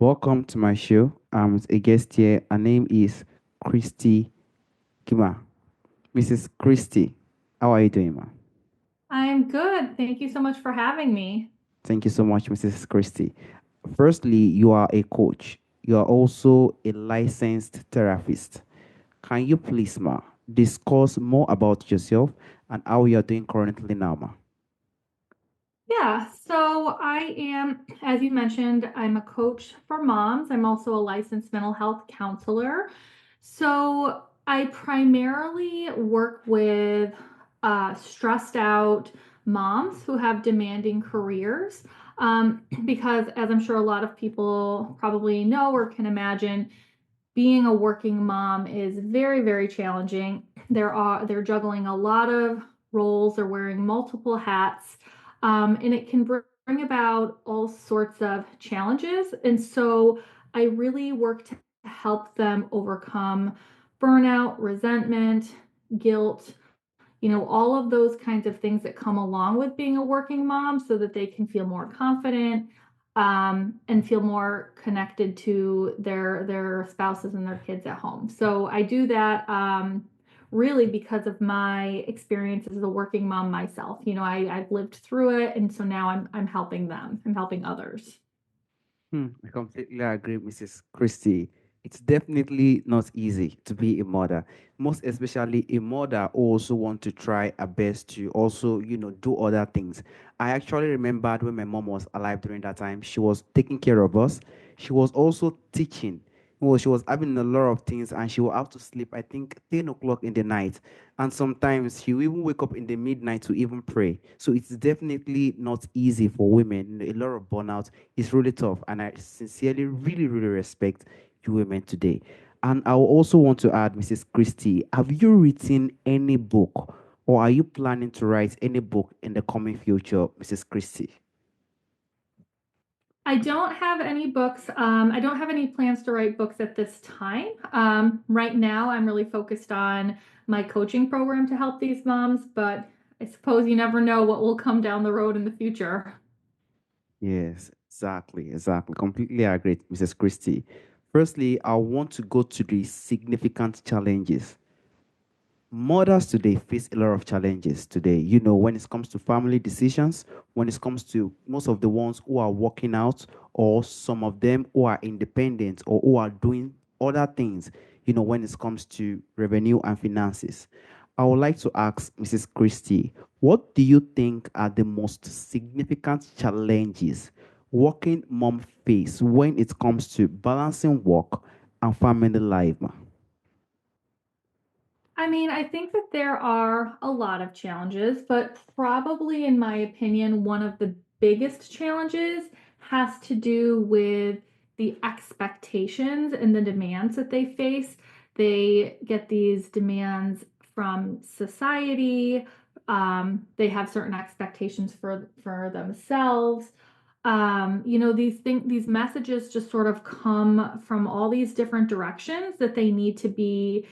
Welcome to my show. I'm a guest here. Her name is Christi Gmyr. Mrs. Christi, how are you doing, ma? I'm good. Thank you so much for having me. Thank you so much, Mrs. Christi. Firstly, you are a coach. You are also a licensed therapist. Can you please, ma, discuss more about yourself and how you are doing currently now, ma? Yeah, so I am, as you mentioned, I'm a coach for moms. I'm also a licensed mental health counselor. So I primarily work with stressed out moms who have demanding careers. Because, as I'm sure a lot of people probably know or can imagine, being a working mom is very, very challenging. They're juggling a lot of roles, they're wearing multiple hats, and it can bring about all sorts of challenges. And so I really work to help them overcome burnout, resentment, guilt, all of those kinds of things that come along with being a working mom so that they can feel more confident, and feel more connected to their spouses and their kids at home. So I do that really because of my experience as a working mom myself. I've lived through it, and so now I'm helping them. I'm helping others. I completely agree, Mrs. Christie. It's definitely not easy to be a mother, most especially a mother who also want to try her best to also, do other things. I actually remembered when my mom was alive during that time, she was taking care of us. She was also teaching. Well, she was having a lot of things and she will have to sleep, I think, 10 o'clock in the night. And sometimes she will even wake up in the midnight to even pray. So it's definitely not easy for women. A lot of burnout is really tough. And I sincerely, really, really respect you women today. And I also want to add, Mrs. Christie, have you written any book or are you planning to write any book in the coming future, Mrs. Christie? I don't have any books. I don't have any plans to write books at this time. Right now, I'm really focused on my coaching program to help these moms, but I suppose you never know what will come down the road in the future. Yes, exactly, exactly. Completely agree, Mrs. Christie. Firstly, I want to go to the significant challenges. Mothers today face a lot of challenges today, when it comes to family decisions, when it comes to most of the ones who are working out, or some of them who are independent or who are doing other things, when it comes to revenue and finances. I would like to ask Mrs. Christie, what do you think are the most significant challenges working mom face when it comes to balancing work and family life, ma? I mean, I think that there are a lot of challenges, but probably, in my opinion, one of the biggest challenges has to do with the expectations and the demands that they face. They get these demands from society. They have certain expectations for themselves. These messages just sort of come from all these different directions that they need to be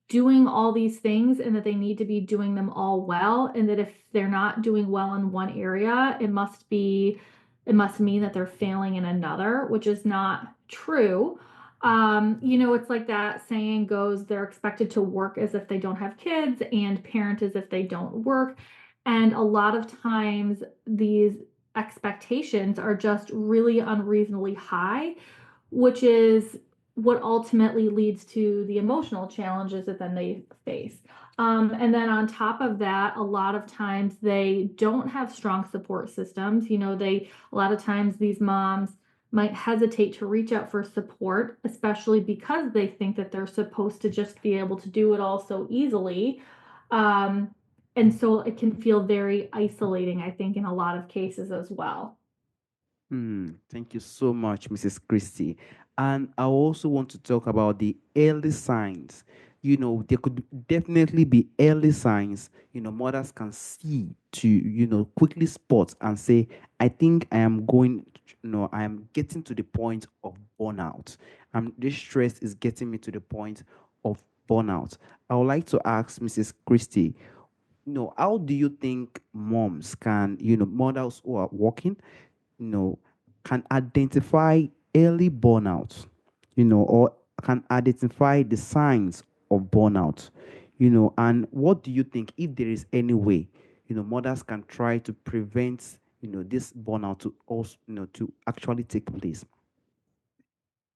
doing all these things and that they need to be doing them all well, and that if they're not doing well in one area, it must mean that they're failing in another, which is not true. It's like that saying goes, they're expected to work as if they don't have kids and parent as if they don't work. And a lot of times these expectations are just really unreasonably high, which is what ultimately leads to the emotional challenges that then they face. And then on top of that, a lot of times they don't have strong support systems. A lot of times these moms might hesitate to reach out for support, especially because they think that they're supposed to just be able to do it all so easily. Um, and so it can feel very isolating, I think, in a lot of cases as well. Thank you so much, Mrs. Christie. And I also want to talk about the early signs. There could definitely be early signs, mothers can see to, quickly spot and say, I think I am going, I am getting to the point of burnout. This stress is getting me to the point of burnout. I would like to ask Mrs. Christie, how do you think moms can, mothers who are working, you know, can identify early burnout, or can identify the signs of burnout, and what do you think, if there is any way, mothers can try to prevent, this burnout to also, to actually take place?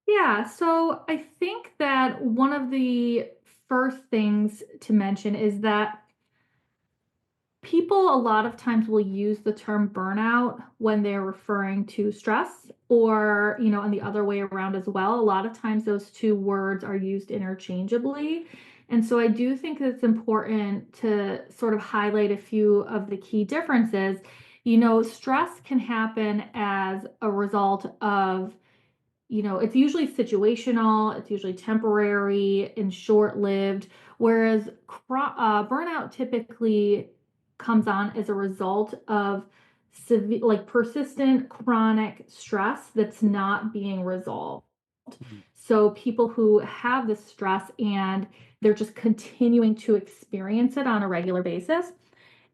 Yeah, so I think that one of the first things to mention is that people a lot of times will use the term burnout when they're referring to stress or, and the other way around as well. A lot of times those two words are used interchangeably. And so I do think it's important to sort of highlight a few of the key differences. Stress can happen as a result of it's usually situational, it's usually temporary and short lived, whereas burnout typically comes on as a result of severe, like persistent chronic stress that's not being resolved. Mm, So people who have this stress and they're just continuing to experience it on a regular basis,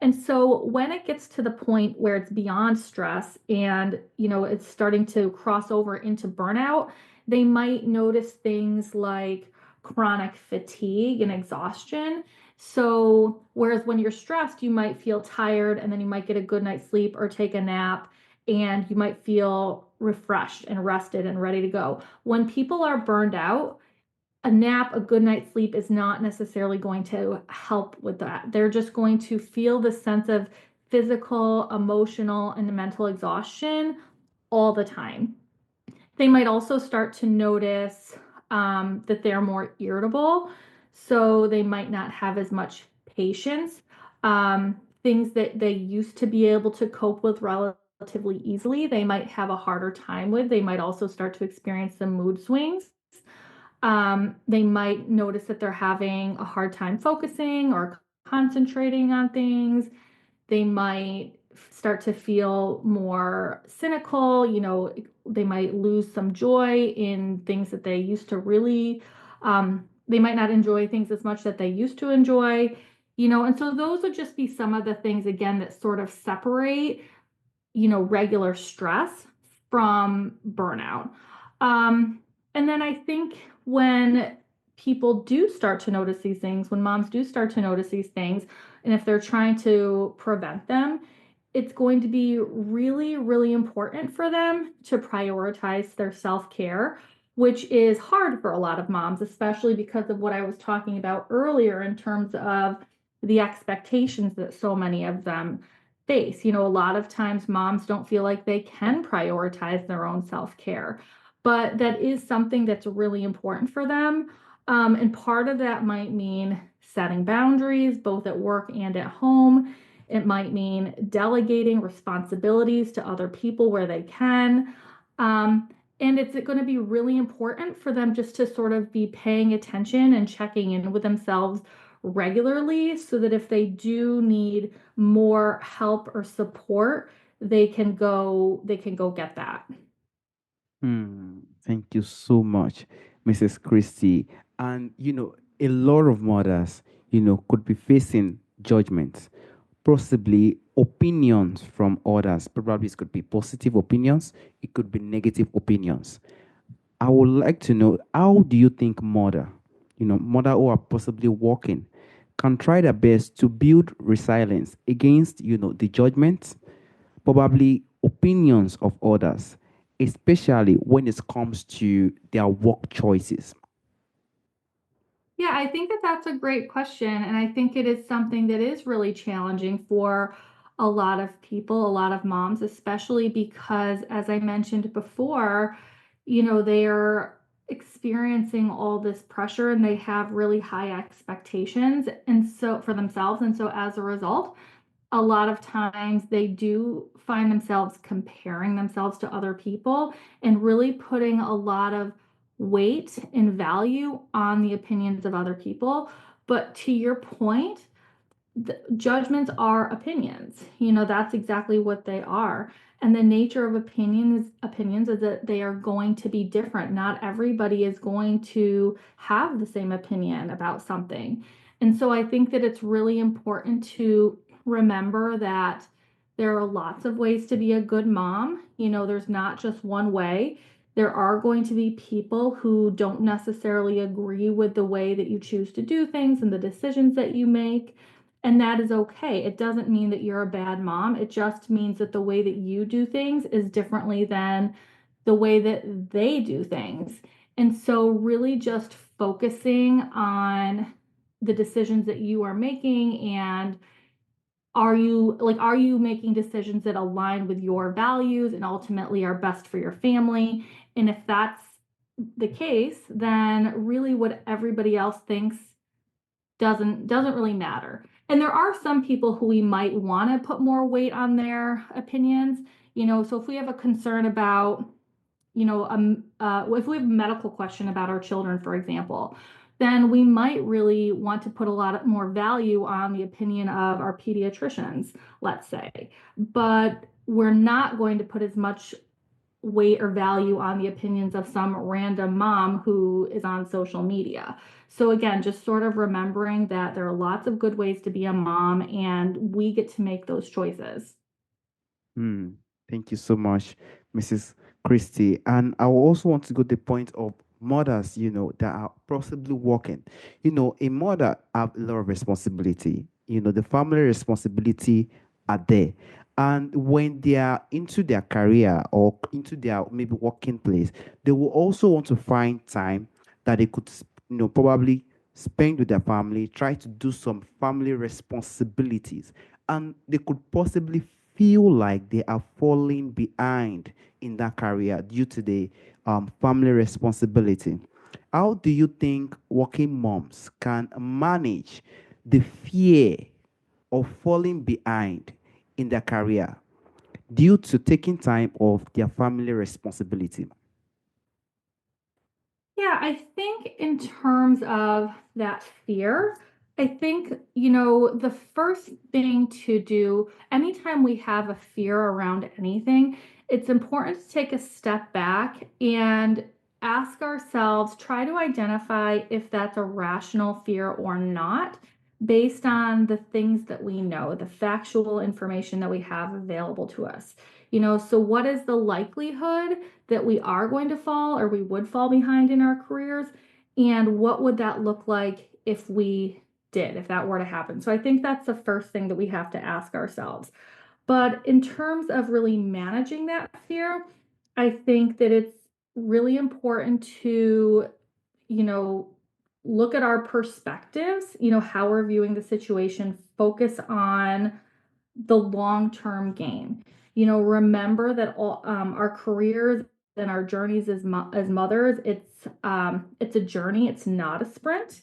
and so when it gets to the point where it's beyond stress and, it's starting to cross over into burnout, they might notice things like chronic fatigue and exhaustion. So, whereas when you're stressed, you might feel tired and then you might get a good night's sleep or take a nap and you might feel refreshed and rested and ready to go. When people are burned out, a nap, a good night's sleep is not necessarily going to help with that. They're just going to feel the sense of physical, emotional, and mental exhaustion all the time. They might also start to notice that they're more irritable, so they might not have as much patience. Things that they used to be able to cope with relatively easily, they might have a harder time with. They might also start to experience some mood swings. They might notice that they're having a hard time focusing or concentrating on things. They might start to feel more cynical. They might lose some joy in things that they used to really, they might not enjoy things as much that they used to enjoy. And so those would just be some of the things, again, that sort of separate regular stress from burnout. Um, and then I think when people do start to notice these things, when moms do start to notice these things, and if they're trying to prevent them, it's going to be really, really important for them to prioritize their self care, which is hard for a lot of moms, especially because of what I was talking about earlier in terms of the expectations that so many of them face. A lot of times moms don't feel like they can prioritize their own self care, but that is something that's really important for them. And part of that might mean setting boundaries both at work and at home. It might mean delegating responsibilities to other people where they can. Um, and it's going to be really important for them just to sort of be paying attention and checking in with themselves regularly so that if they do need more help or support, they can go get that. Thank you so much, Mrs. Christie. And a lot of mothers, could be facing judgments, possibly opinions from others. Probably it could be positive opinions, it could be negative opinions. I would like to know, how do you think mother who are possibly working, can try their best to build resilience against, the judgments, probably opinions of others, especially when it comes to their work choices? Yeah, I think that that's a great question. And I think it is something that is really challenging for a lot of people, a lot of moms, especially because, as I mentioned before, they are experiencing all this pressure and they have really high expectations and so for themselves. And so as a result, a lot of times they do find themselves comparing themselves to other people and really putting a lot of weight and value on the opinions of other people. But to your point, judgments are opinions. That's exactly what they are. And the nature of opinions is that they are going to be different. Not everybody is going to have the same opinion about something. And so I think that it's really important to remember that there are lots of ways to be a good mom. There's not just one way. There are going to be people who don't necessarily agree with the way that you choose to do things and the decisions that you make. And that is okay. It doesn't mean that you're a bad mom. It just means that the way that you do things is differently than the way that they do things. And so, really, just focusing on the decisions that you are making, and are you making decisions that align with your values and ultimately are best for your family? And if that's the case, then really what everybody else thinks doesn't really matter. And there are some people who we might want to put more weight on their opinions. So if we have a concern about, if we have a medical question about our children, for example, then we might really want to put a lot more value on the opinion of our pediatricians, let's say. But we're not going to put as much weight or value on the opinions of some random mom who is on social media. So again, just sort of remembering that there are lots of good ways to be a mom and we get to make those choices. Hmm. Thank you so much, Mrs. Christie. And I also want to go to the point of mothers, that are possibly working. A mother have a lot of responsibility. The family responsibility are there. And when they are into their career or into their maybe working place, they will also want to find time that they could, probably spend with their family, try to do some family responsibilities, and they could possibly feel like they are falling behind in that career due to the family responsibility. How do you think working moms can manage the fear of falling behind in their career due to taking time off their family responsibility? Yeah, I think in terms of that fear, I think, the first thing to do anytime we have a fear around anything, it's important to take a step back and ask ourselves, try to identify if that's a rational fear or not, based on the things that we know, the factual information that we have available to us. So what is the likelihood that we are going to fall or we would fall behind in our careers? And what would that look like if we did, if that were to happen? So I think that's the first thing that we have to ask ourselves. But in terms of really managing that fear, I think that it's really important to, you know, look at our perspectives, how we're viewing the situation, focus on the long-term gain. Remember that all our careers and our journeys as mothers, it's a journey, it's not a sprint.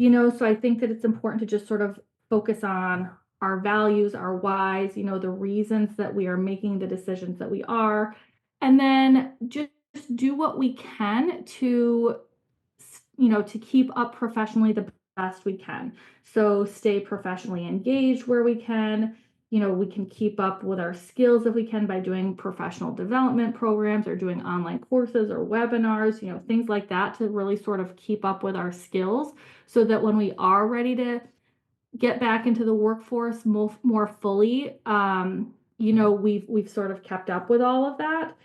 So I think that it's important to just sort of focus on our values, our whys, the reasons that we are making the decisions that we are, and then just do what we can to keep up professionally the best we can. So stay professionally engaged where we can. We can keep up with our skills if we can by doing professional development programs or doing online courses or webinars, things like that to really sort of keep up with our skills so that when we are ready to get back into the workforce more fully, we've sort of kept up with all of that.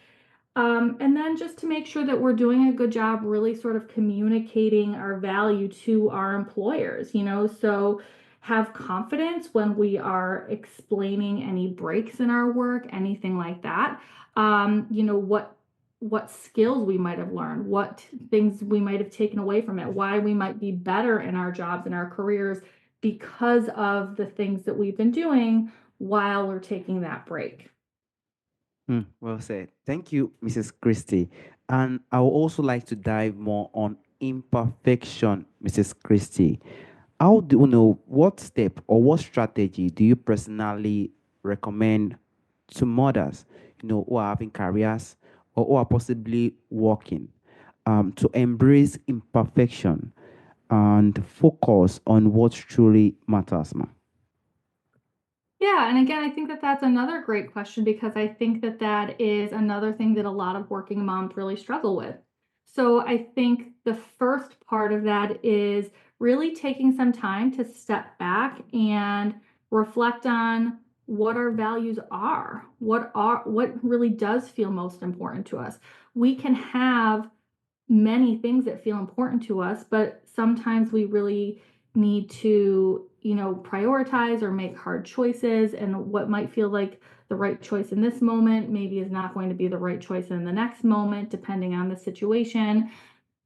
And then just to make sure that we're doing a good job really sort of communicating our value to our employers, so have confidence when we are explaining any breaks in our work, anything like that. What skills we might have learned, what things we might have taken away from it, why we might be better in our jobs and our careers because of the things that we've been doing while we're taking that break. Well said. Thank you, Mrs. Christie. And I would also like to dive more on imperfection, Mrs. Christie. How do you know what step or what strategy do you personally recommend to mothers, who are having careers or who are possibly working, to embrace imperfection and focus on what truly matters, ma? Yeah, and again, I think that that's another great question because I think that that is another thing that a lot of working moms really struggle with. So I think the first part of that is really taking some time to step back and reflect on what our values are, what really does feel most important to us. we can have many things that feel important to us, but sometimes we really need to, prioritize or make hard choices. And what might feel like the right choice in this moment maybe is not going to be the right choice in the next moment, depending on the situation.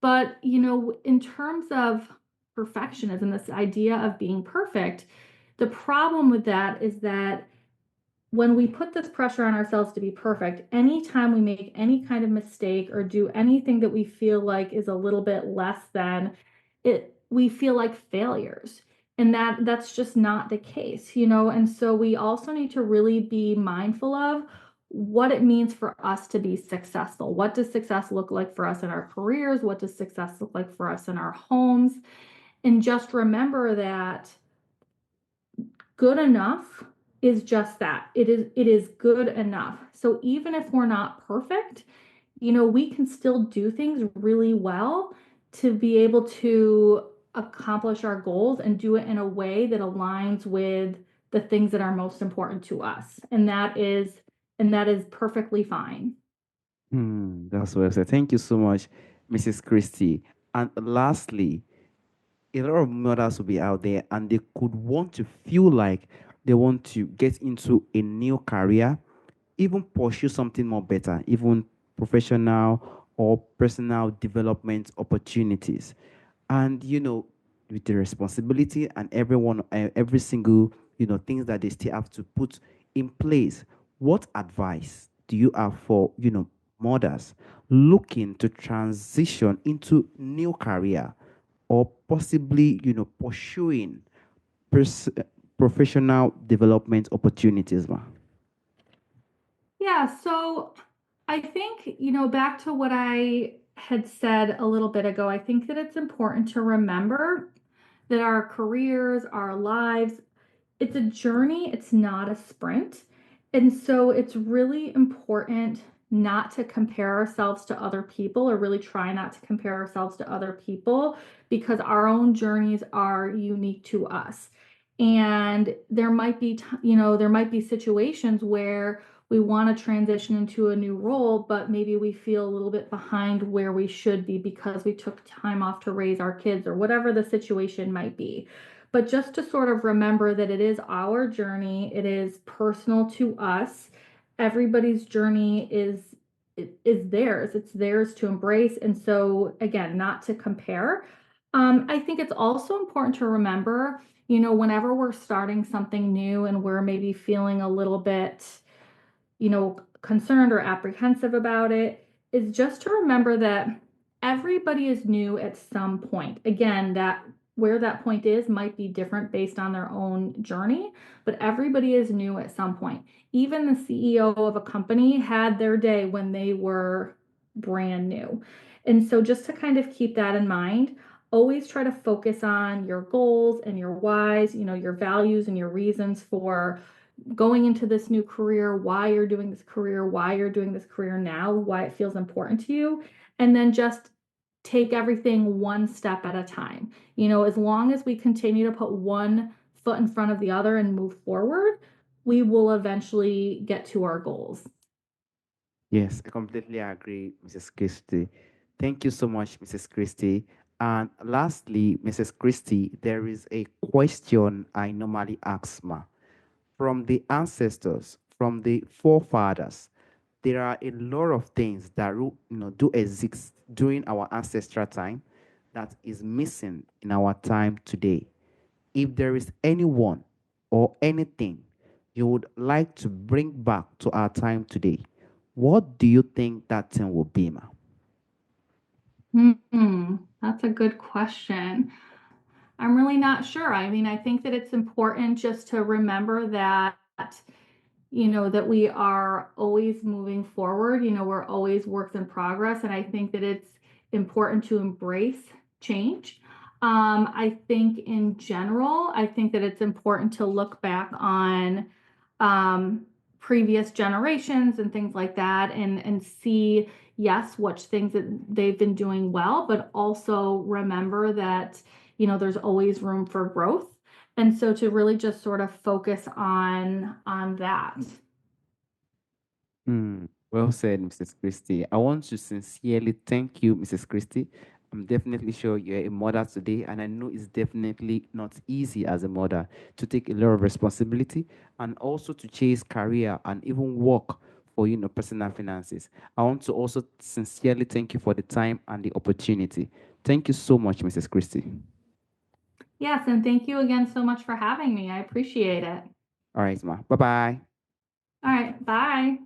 But, in terms of perfectionism, this idea of being perfect, the problem with that is that when we put this pressure on ourselves to be perfect, anytime we make any kind of mistake or do anything that we feel like is a little bit less than it, we feel like failures. And that's just not the case, And so we also need to really be mindful of what it means for us to be successful. What does success look like for us in our careers? What does success look like for us in our homes? And just remember that good enough is just that. It is good enough. So even if we're not perfect, we can still do things really well to be able to accomplish our goals and do it in a way that aligns with the things that are most important to us. And that is perfectly fine. That's well said. Thank you so much, Mrs. Christie. And lastly, a lot of mothers will be out there and they could want to feel like they want to get into a new career, even pursue something more better, even professional or personal development opportunities. And with the responsibility and every single things that they still have to put in place, what advice do you have for mothers looking to transition into new career or possibly pursuing pers- professional development opportunities, ma? Yeah, so I think, back to what I had said a little bit ago, I think that it's important to remember that our careers, our lives, it's a journey, it's not a sprint. And so it's really important not to compare ourselves to other people, or really try not to compare ourselves to other people, because our own journeys are unique to us. And there might be situations where we want to transition into a new role, but maybe we feel a little bit behind where we should be because we took time off to raise our kids, or whatever the situation might be. But just to sort of remember that it is our journey, it is personal to us. Everybody's journey is theirs. It's theirs to embrace. And so again, not to compare. I think it's also important to remember, whenever we're starting something new and we're maybe feeling a little bit, concerned or apprehensive about it, is just to remember that everybody is new at some point. Again, that where that point is might be different based on their own journey, but everybody is new at some point. Even the CEO of a company had their day when they were brand new. And so just to kind of keep that in mind, always try to focus on your goals and your whys, your values and your reasons for going into this new career, why you're doing this career, why you're doing this career now, why it feels important to you, and then just take everything one step at a time. As long as we continue to put one foot in front of the other and move forward, we will eventually get to our goals. Yes, I completely agree, Mrs. Christie. Thank you so much, Mrs. Christie. And lastly, Mrs. Christie, there is a question I normally ask, ma. From the ancestors, from the forefathers, there are a lot of things that do exist during our ancestral time that is missing in our time today. If there is anyone or anything you would like to bring back to our time today, what do you think that thing will be, ma? That's a good question. I'm really not sure. I mean, I think that it's important just to remember that we are always moving forward. We're always works in progress. And I think that it's important to embrace change. I think in general, I think that it's important to look back on um, previous generations and things like that, and see, yes, which things that they've been doing well, but also remember that, there's always room for growth. And so to really just sort of focus on that. Well said, Mrs. Christie. I want to sincerely thank you, Mrs. Christie. I'm definitely sure you're a mother today, and I know it's definitely not easy as a mother to take a lot of responsibility and also to chase career and even work for personal finances. I want to also sincerely thank you for the time and the opportunity. Thank you so much, Mrs. Christie. Yes, and thank you again so much for having me. I appreciate it. All right, ma. Bye bye. All right, bye.